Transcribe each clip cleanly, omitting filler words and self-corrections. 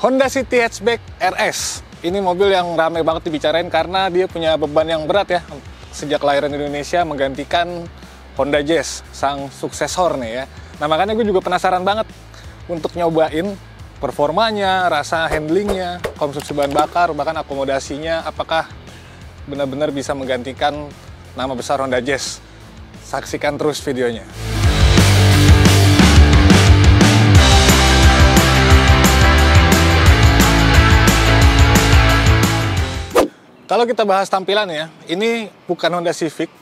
Honda City Hatchback RS. Ini mobil yang ramai banget dibicarain karena dia punya beban yang berat ya. Sejak kelahiran di Indonesia menggantikan Honda Jazz, sang suksesor nih ya. Nah makanya gue juga penasaran banget untuk nyobain performanya, rasa handlingnya, konsumsi bahan bakar, bahkan akomodasinya, apakah benar-benar bisa menggantikan nama besar Honda Jazz. Saksikan terus videonya. Kalau kita bahas tampilan ya, ini bukan Honda Civic,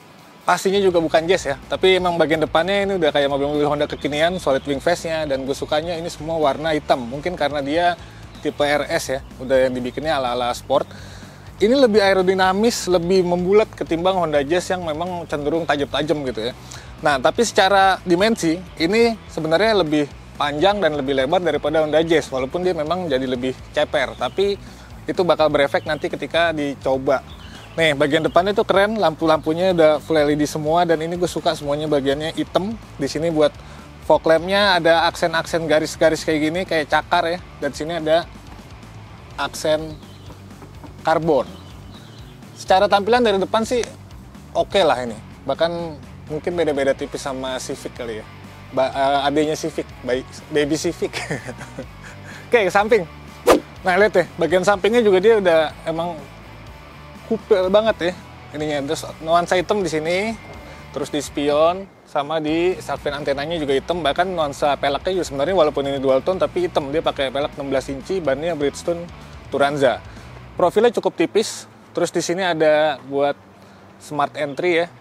pastinya juga bukan Jazz ya, tapi emang bagian depannya ini udah kayak mobil-mobil Honda kekinian, solid wing face-nya, dan gue sukanya ini semua warna hitam, mungkin karena dia tipe RS ya, udah yang dibikinnya ala-ala sport. Ini lebih aerodinamis, lebih membulat ketimbang Honda Jazz yang memang cenderung tajam-tajam gitu ya. Nah, tapi secara dimensi, ini sebenarnya lebih panjang dan lebih lebar daripada Honda Jazz, walaupun dia memang jadi lebih ceper, tapi itu bakal berefek nanti ketika dicoba. Nih, bagian depannya tuh keren, lampu-lampunya udah full LED semua, dan ini gue suka semuanya bagiannya hitam. Di sini buat fog lamp-nya ada aksen-aksen garis-garis kayak gini, kayak cakar ya. Dan sini ada aksen karbon. Secara tampilan dari depan sih oke lah ini. Bahkan mungkin beda-beda tipis sama Civic kali ya. Adanya Civic, baby Civic. Oke, ke samping. Nah lihat ya, bagian sampingnya juga dia udah emang kupil banget ya ininya. Terus nuansa hitam di sini, terus di spion sama di shark fin antenanya juga hitam. Bahkan nuansa peleknya juga sebenarnya walaupun ini dual tone tapi hitam. Dia pakai pelek 16 inci, bannya Bridgestone Turanza. Profilnya cukup tipis. Terus di sini ada buat smart entry ya.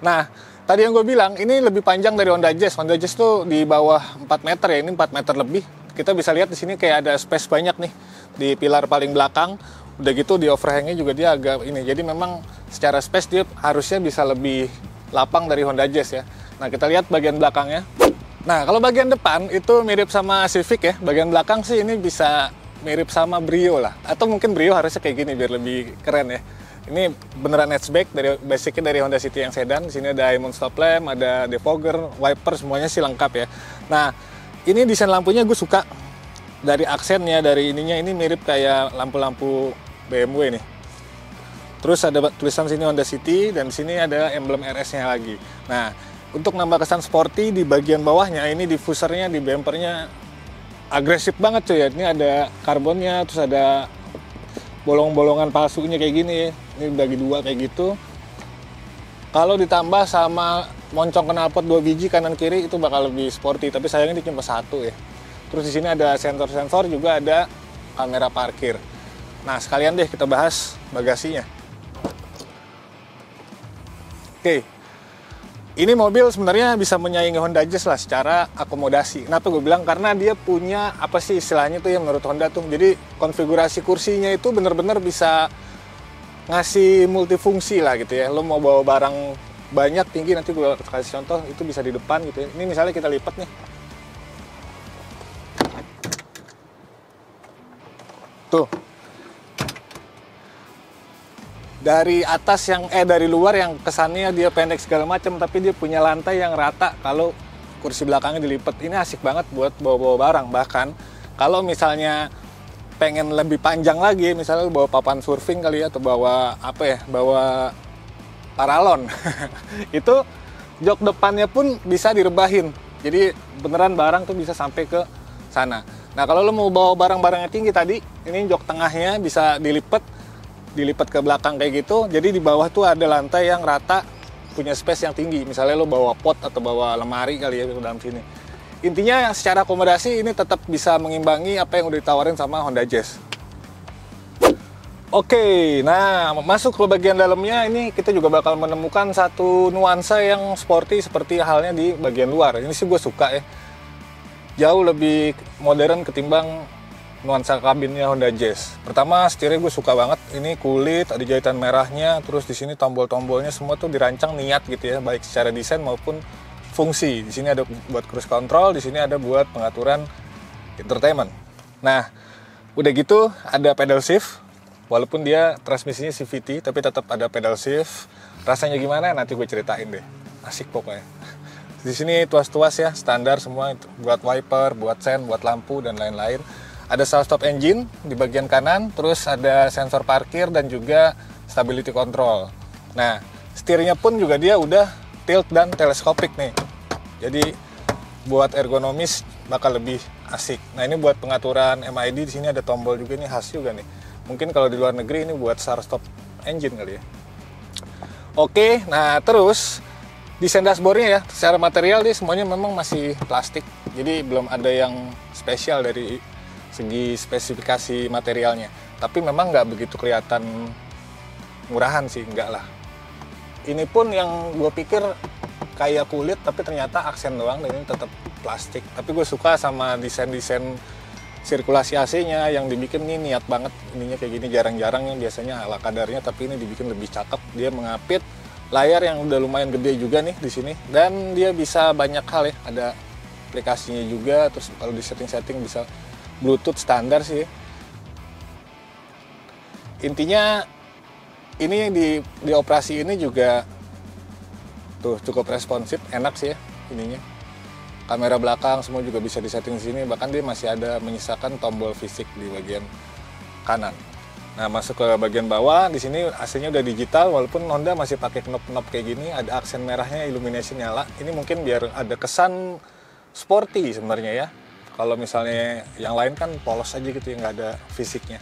Nah tadi yang gue bilang ini lebih panjang dari Honda Jazz. Honda Jazz tuh di bawah 4 meter ya, ini 4 meter lebih. Kita bisa lihat di sini kayak ada space banyak nih di pilar paling belakang. Udah gitu di overhangnya juga dia agak ini. Jadi memang secara space dia harusnya bisa lebih lapang dari Honda Jazz ya. Nah kita lihat bagian belakangnya. Nah kalau bagian depan itu mirip sama Civic ya. Bagian belakang sih ini bisa mirip sama Brio lah. Atau mungkin Brio harusnya kayak gini biar lebih keren ya. Ini beneran hatchback, basicnya dari Honda City yang sedan. Di sini ada Diamond stop lamp, ada defogger, wiper, semuanya sih lengkap ya. Nah ini desain lampunya gue suka. Dari aksennya, dari ininya, ini mirip kayak lampu-lampu BMW nih. Terus ada tulisan sini Honda City, dan di sini ada emblem RS-nya lagi. Nah, untuk nambah kesan sporty di bagian bawahnya, ini diffusernya di bumpernya agresif banget cuy ya. Ini ada karbonnya, terus ada bolong-bolongan palsunya kayak gini. Ini bagi dua kayak gitu. Kalau ditambah sama moncong knalpot 2 biji kanan kiri itu bakal lebih sporty, tapi sayangnya ini cuma 1 ya. Terus di sini ada sensor-sensor, juga ada kamera parkir. Nah, sekalian deh kita bahas bagasinya. Oke. Ini mobil sebenarnya bisa menyaingi Honda Jazz lah secara akomodasi. Kenapa gue bilang? Karena dia punya apa sih istilahnya tuh ya menurut Honda tuh. Jadi konfigurasi kursinya itu bener-bener bisa ngasih multifungsi lah gitu ya. Lo mau bawa barang banyak tinggi, nanti gue kasih contoh, itu bisa di depan gitu ya. Ini misalnya kita lipat nih. Tuh. Dari atas dari luar yang kesannya dia pendek segala macam, tapi dia punya lantai yang rata kalau kursi belakangnya dilipat. Ini asik banget buat bawa-bawa barang. Bahkan kalau misalnya pengen lebih panjang lagi, misalnya bawa papan surfing kali ya, atau bawa apa ya, bawa paralon. Itu jok depannya pun bisa direbahin. Jadi beneran barang tuh bisa sampai ke sana. Nah kalau lo mau bawa barang-barang yang tinggi tadi, ini jok tengahnya bisa dilipat ke belakang kayak gitu. Jadi di bawah tuh ada lantai yang rata, punya space yang tinggi. Misalnya lo bawa pot atau bawa lemari kali ya ke dalam sini. Intinya secara akomodasi ini tetap bisa mengimbangi apa yang udah ditawarin sama Honda Jazz. Oke, nah masuk ke bagian dalamnya, ini kita juga bakal menemukan satu nuansa yang sporty seperti halnya di bagian luar. Ini sih gue suka ya. Jauh lebih modern ketimbang nuansa kabinnya Honda Jazz. Pertama, setirnya gue suka banget. Ini kulit, ada jahitan merahnya, terus di sini tombol-tombolnya semua tuh dirancang niat gitu ya, baik secara desain maupun fungsi. Di sini ada buat cruise control, di sini ada buat pengaturan entertainment. Nah, udah gitu ada pedal shift. Walaupun dia transmisinya CVT, tapi tetap ada pedal shift. Rasanya gimana? Nanti gue ceritain deh. Asik pokoknya. Di sini tuas-tuas ya, standar semua, buat wiper, buat sen, buat lampu dan lain-lain. Ada start stop engine di bagian kanan, terus ada sensor parkir dan juga stability control. Nah, setirnya pun juga dia udah tilt dan teleskopik nih. Jadi buat ergonomis bakal lebih asik. Nah, ini buat pengaturan MID, di sini ada tombol juga nih, khas juga nih. Mungkin kalau di luar negeri ini buat start stop engine kali ya. Oke, nah terus desain dashboardnya ya, secara material dia semuanya memang masih plastik. Jadi belum ada yang spesial dari segi spesifikasi materialnya. Tapi memang nggak begitu kelihatan murahan sih, enggak lah. Ini pun yang gue pikir kayak kulit, tapi ternyata aksen doang dan ini tetap plastik. Tapi gue suka sama desain-desain sirkulasi AC-nya yang dibikin ini niat banget. Ininya kayak gini, jarang-jarang yang biasanya ala kadarnya, tapi ini dibikin lebih cakep. Dia mengapit layar yang udah lumayan gede juga nih di sini, dan dia bisa banyak hal ya. Ada aplikasinya juga, terus kalau di setting-setting bisa Bluetooth standar sih. Intinya ini di operasi ini juga tuh cukup responsif, enak sih ya ininya. Kamera belakang semua juga bisa disetting di sini, bahkan dia masih ada menyisakan tombol fisik di bagian kanan. Nah, masuk ke bagian bawah, di sini AC-nya udah digital, walaupun Honda masih pakai knob-knob kayak gini, ada aksen merahnya, illumination nyala. Ini mungkin biar ada kesan sporty sebenarnya ya. Kalau misalnya yang lain kan polos aja gitu ya, nggak ada fisiknya.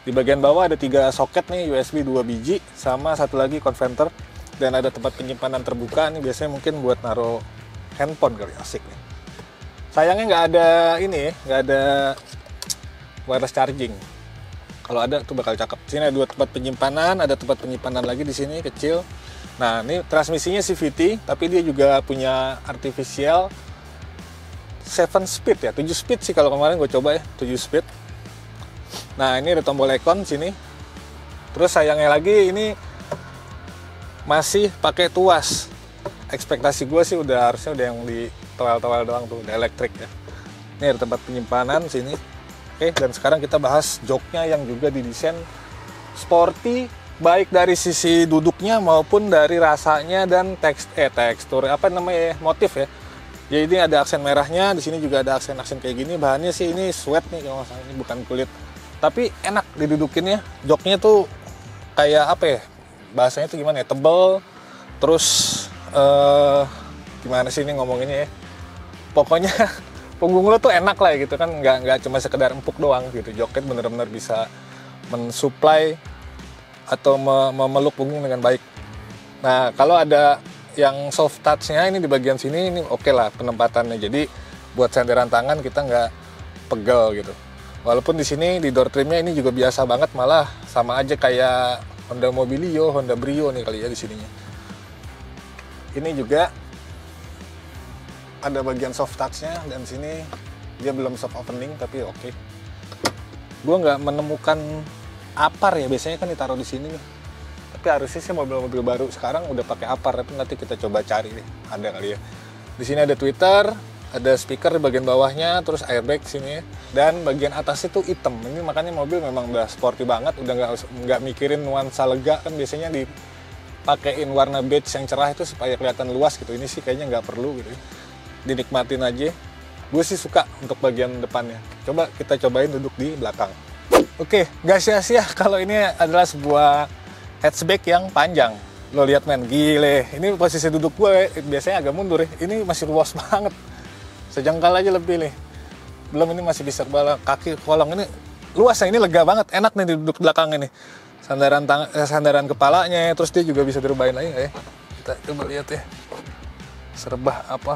Di bagian bawah ada 3 soket nih, USB 2 biji, sama satu lagi converter, dan ada tempat penyimpanan terbuka. Ini biasanya mungkin buat naruh handphone kali, asik nih. Sayangnya nggak ada ini ya, nggak ada wireless charging. Kalau ada tuh bakal cakep. Di sini ada 2 tempat penyimpanan, ada tempat penyimpanan lagi di sini kecil. Nah, ini transmisinya CVT, tapi dia juga punya artificial 7 speed ya, 7 speed sih kalau kemarin gue coba ya, 7 speed. Nah, ini ada tombol icon sini. Terus sayangnya lagi ini masih pakai tuas. Ekspektasi gue sih harusnya udah yang di towel-towel doang tuh, udah elektrik ya. Ini ada tempat penyimpanan sini. Oke, dan sekarang kita bahas joknya yang juga didesain sporty, baik dari sisi duduknya maupun dari rasanya dan tekstur apa namanya ya, motif ya. Jadi ini ada aksen merahnya, di sini juga ada aksen-aksen kayak gini. Bahannya sih ini sweat nih kalau nggak salah, ini bukan kulit. Tapi enak didudukinnya. Joknya tuh kayak apa ya? Bahasanya tuh gimana ya? Tebel. Terus gimana sih ini ngomonginnya ya? Pokoknya punggung lo tuh enak lah gitu kan, nggak cuma sekedar empuk doang gitu. Joknya bener-bener bisa mensuplai atau memeluk punggung dengan baik. Nah, kalau ada yang soft touch-nya ini di bagian sini, ini oke lah penempatannya. Jadi buat senderan tangan kita nggak pegel gitu. Walaupun di sini di door trimnya ini juga biasa banget, malah sama aja kayak Honda Mobilio, Honda Brio nih kali ya di sininya. Ini juga ada bagian soft touch-nya, dan sini dia belum soft opening tapi oke. Gue nggak menemukan apar ya, biasanya kan ditaruh di sini nih. Tapi harusnya sih mobil-mobil baru sekarang udah pakai apar, tapi nanti kita coba cari deh, ada kali ya. Di sini ada tweeter, ada speaker di bagian bawahnya, terus airbag sini ya. Dan bagian atas itu hitam. Ini makanya mobil memang udah sporty banget, udah nggak mikirin nuansa lega kan, biasanya dipakein warna beige yang cerah itu supaya kelihatan luas gitu. Ini sih kayaknya nggak perlu gitu. Dinikmatin aja. Gue sih suka untuk bagian depannya. Coba kita cobain duduk di belakang. Oke, gak sia-sia kalau ini adalah sebuah hatchback yang panjang. Lo lihat men, gile. Ini posisi duduk gue biasanya agak mundur ya. Ini masih luas banget. Sejengkal aja lebih nih. Belum ini masih bisa kaki kolong ini luas ya, ini lega banget. Enak nih duduk belakang ini. Sandaran kepalanya, terus dia juga bisa dirubahin lagi ya. Kita coba lihat ya. Serebah apa?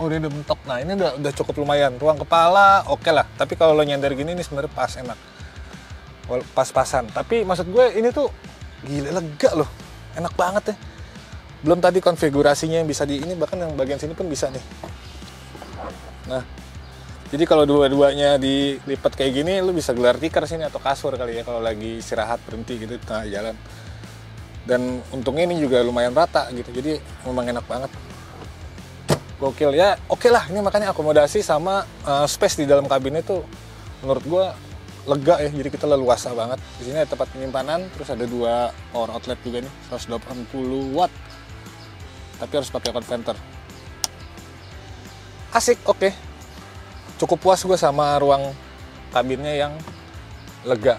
Oh, dia udah mentok. Nah, ini udah cukup lumayan. Ruang kepala oke lah. Tapi kalau lo nyender gini nih sebenarnya pas, enak. Pas-pasan. Tapi maksud gue ini tuh gila lega loh. Enak banget ya. Belum tadi konfigurasinya yang bisa di ini, bahkan yang bagian sini pun bisa nih. Nah, jadi kalau dua-duanya dilipat kayak gini, lo bisa gelar tikar sini atau kasur kali ya kalau lagi istirahat berhenti gitu di tengah jalan. Dan untungnya ini juga lumayan rata gitu. Jadi memang enak banget. Gokil ya, oke lah. Ini makanya akomodasi sama space di dalam kabin itu menurut gue lega ya. Jadi kita leluasa banget. Di sini ada tempat penyimpanan, terus ada 2 power outlet juga nih, 180 watt. Tapi harus pakai converter. Asik, oke. cukup puas gue sama ruang kabinnya yang lega.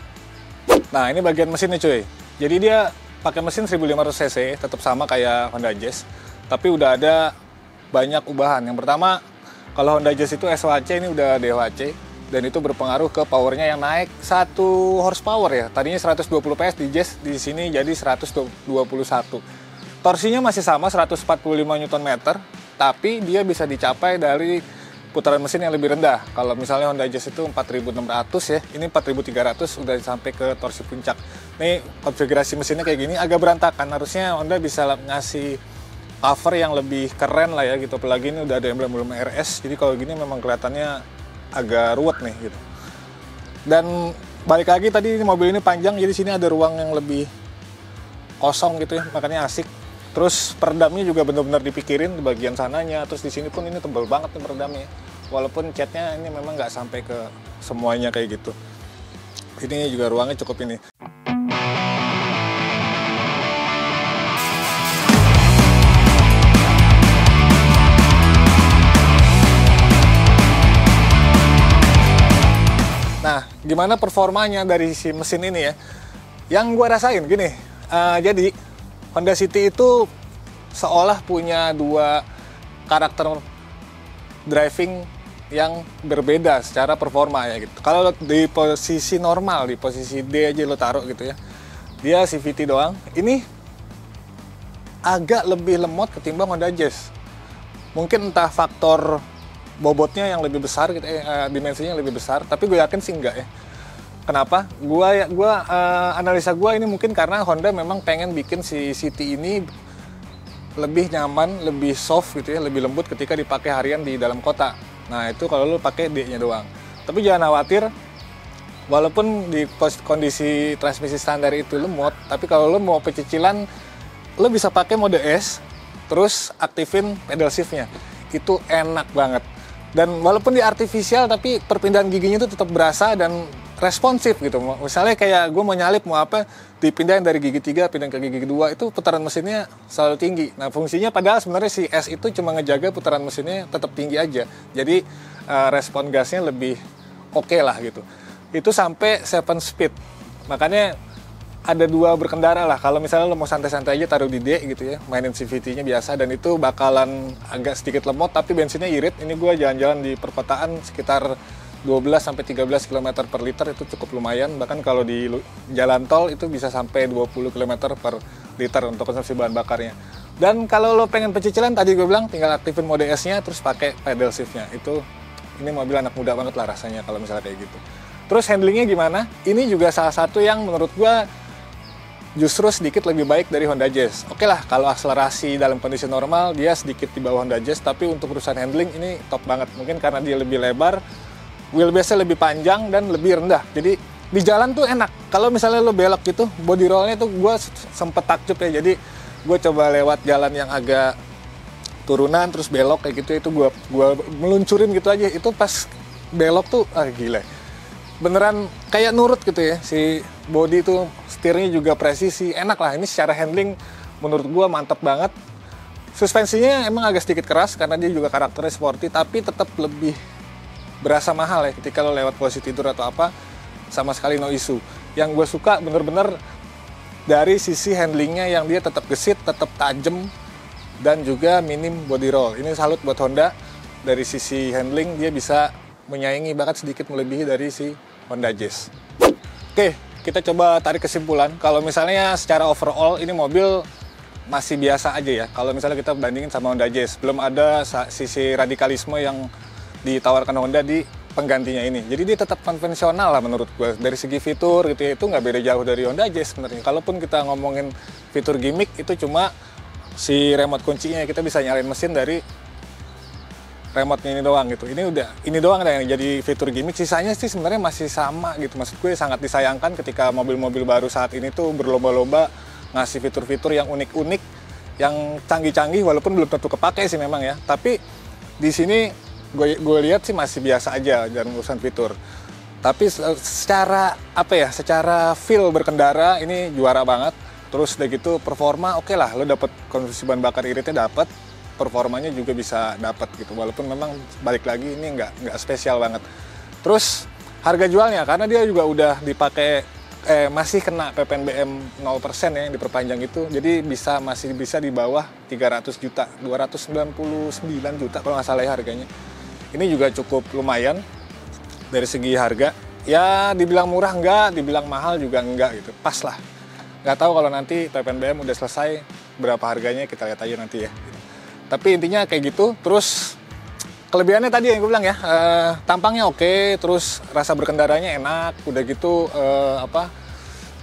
Nah ini bagian mesinnya cuy. Jadi dia pakai mesin 1500 cc, tetap sama kayak Honda Jazz, tapi udah ada banyak ubahan. Yang pertama, kalau Honda Jazz itu SOHC, ini udah DOHC, dan itu berpengaruh ke powernya yang naik 1 horsepower ya. Tadinya 120 PS di Jazz, di sini jadi 121. Torsinya masih sama 145 Nm, tapi dia bisa dicapai dari putaran mesin yang lebih rendah. Kalau misalnya Honda Jazz itu 4600 ya, ini 4300 udah sampai ke torsi puncak. Nih konfigurasi mesinnya kayak gini agak berantakan. Harusnya Honda bisa ngasih cover yang lebih keren lah ya gitu. Apalagi ini udah ada emblem RS, jadi kalau gini memang kelihatannya agak ruwet nih gitu. Dan balik lagi tadi mobil ini panjang, jadi sini ada ruang yang lebih kosong gitu ya, makanya asik. Terus peredamnya juga benar-benar dipikirin di bagian sananya. Terus di sini pun ini tebal banget nih peredamnya. Walaupun catnya ini memang nggak sampai ke semuanya kayak gitu. Ini juga ruangnya cukup ini. Nah, gimana performanya dari si mesin ini ya? Yang gue rasain gini, jadi Honda City itu seolah punya dua karakter driving yang berbeda secara performa ya gitu. Kalau di posisi normal, di posisi D aja lo taruh gitu ya, dia CVT doang. Ini agak lebih lemot ketimbang Honda Jazz. Mungkin entah faktor bobotnya yang lebih besar gitu, dimensinya yang lebih besar. Tapi gue yakin sih enggak ya. Kenapa? Analisa gue ini mungkin karena Honda memang pengen bikin si City ini lebih nyaman, lebih soft gitu ya, lebih lembut ketika dipakai harian di dalam kota. Nah itu kalau lo pakai D-nya doang. Tapi jangan khawatir, walaupun di kondisi transmisi standar itu lemot, tapi kalau lo mau pecicilan, lo bisa pakai mode S, terus aktifin pedal shift-nya. Itu enak banget. Dan walaupun di artifisial, tapi perpindahan giginya itu tetap berasa dan responsif gitu. Misalnya kayak gue mau nyalip mau apa, dipindahin dari gigi 3 pindah ke gigi 2, itu putaran mesinnya selalu tinggi. Nah fungsinya padahal sebenarnya si S itu cuma ngejaga putaran mesinnya tetap tinggi aja. Jadi respon gasnya lebih oke lah gitu. Itu sampai 7 speed. Makanya ada 2 berkendara lah. Kalau misalnya lo mau santai-santai aja taruh di D gitu ya, mainin CVT-nya biasa, dan itu bakalan agak sedikit lemot tapi bensinnya irit. Ini gue jalan-jalan di perkotaan sekitar 12-13 km per liter, itu cukup lumayan. Bahkan kalau di jalan tol itu bisa sampai 20 km per liter untuk konsumsi bahan bakarnya. Dan kalau lo pengen pecicilan, tadi gue bilang tinggal aktifin mode S-nya terus pakai pedal shift-nya. Ini mobil anak muda banget lah rasanya kalau misalnya kayak gitu. Terus handlingnya gimana? Ini juga salah satu yang menurut gue justru sedikit lebih baik dari Honda Jazz. Oke lah, kalau akselerasi dalam kondisi normal dia sedikit di bawah Honda Jazz, tapi untuk urusan handling ini top banget. Mungkin karena dia lebih lebar, wheelbase-nya lebih panjang dan lebih rendah. Jadi di jalan tuh enak. Kalau misalnya lo belok gitu, body roll-nya tuh gue sempet takjub ya. Jadi gue coba lewat jalan yang agak turunan terus belok kayak gitu, itu gue meluncurin gitu aja. Itu pas belok tuh gila. Beneran kayak nurut gitu ya. Si body tuh setirnya juga presisi, enak lah. Ini secara handling menurut gue mantep banget. Suspensinya emang agak sedikit keras karena dia juga karakternya sporty, tapi tetap lebih berasa mahal ya ketika lo lewat posisi tidur atau apa, sama sekali no issue. Yang gue suka bener-bener dari sisi handlingnya yang dia tetap gesit, tetap tajam, dan juga minim body roll. Ini salut buat Honda, dari sisi handling dia bisa menyaingi bahkan sedikit melebihi dari si Honda Jazz. Oke, kita coba tarik kesimpulan. Kalau misalnya secara overall ini mobil masih biasa aja ya. Kalau misalnya kita bandingin sama Honda Jazz, belum ada sisi radikalisme yang ditawarkan Honda di penggantinya ini. Jadi dia tetap konvensional lah menurut gue. Dari segi fitur gitu ya, itu nggak beda jauh dari Honda Jazz sebenarnya. Kalaupun kita ngomongin fitur gimmick, itu cuma si remote kuncinya. Kita bisa nyalain mesin dari remote-nya ini doang gitu. Ini doang yang jadi fitur gimmick. Sisanya sih sebenarnya masih sama gitu. Maksud gue sangat disayangkan ketika mobil-mobil baru saat ini tuh berlomba-lomba ngasih fitur-fitur yang unik-unik, yang canggih-canggih, walaupun belum tentu kepake sih memang ya. Tapi di sini gue lihat sih masih biasa aja dalam urusan fitur. Tapi secara feel berkendara ini juara banget. Terus udah gitu performa oke lah, lo dapet konsumsi bahan bakar iritnya dapet. performanya juga bisa dapat gitu. Walaupun memang balik lagi ini nggak spesial banget. Terus harga jualnya karena dia juga udah dipakai masih kena PPNBM 0% ya yang diperpanjang itu. Jadi masih bisa di bawah 300 juta, 299 juta kalau nggak salah ya harganya. Ini juga cukup lumayan dari segi harga. Ya dibilang murah enggak, dibilang mahal juga enggak gitu. Pas lah. Nggak tahu kalau nanti PPNBM udah selesai berapa harganya, kita lihat aja nanti ya. Tapi intinya kayak gitu. Terus kelebihannya tadi yang gue bilang ya, tampangnya oke, terus rasa berkendaranya enak, udah gitu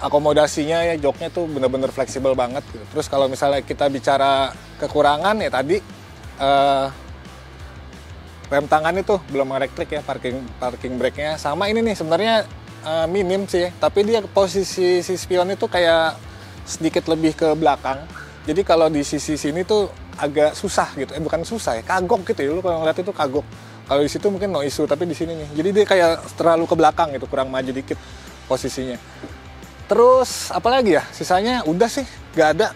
akomodasinya ya, joknya tuh bener-bener fleksibel banget gitu. Terus kalau misalnya kita bicara kekurangan ya tadi, rem tangan itu belum elektrik ya, parking brake-nya. Sama ini nih sebenarnya minim sih, tapi dia posisi si spion itu kayak sedikit lebih ke belakang. Jadi kalau di sisi sini tuh agak susah gitu, bukan susah ya, kagok gitu ya, lu kalau ngeliat itu kagok. Kalau di situ mungkin no issue, tapi di sini nih, jadi dia kayak terlalu ke belakang gitu, kurang maju dikit posisinya. Terus apalagi ya, sisanya udah sih, nggak ada.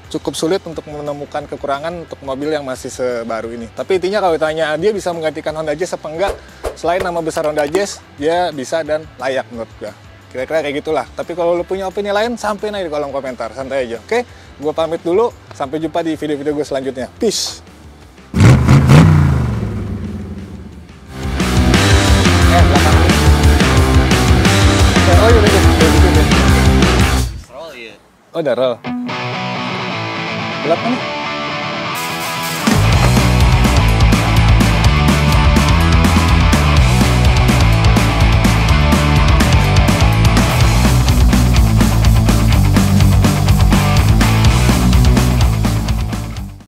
Cukup sulit untuk menemukan kekurangan untuk mobil yang masih sebaru ini. Tapi intinya kalau ditanya dia bisa menggantikan Honda Jazz apa enggak, selain nama besar Honda Jazz, dia bisa dan layak menurut gue. Kira-kira kayak gitulah. Tapi kalau lu punya opini lain, sampein aja di kolom komentar. Santai aja, oke? Gue pamit dulu. Sampai jumpa di video-video gue selanjutnya. Peace! Belakang. Oh iya, roll ya. Oh udah roll. Gelap kan nih?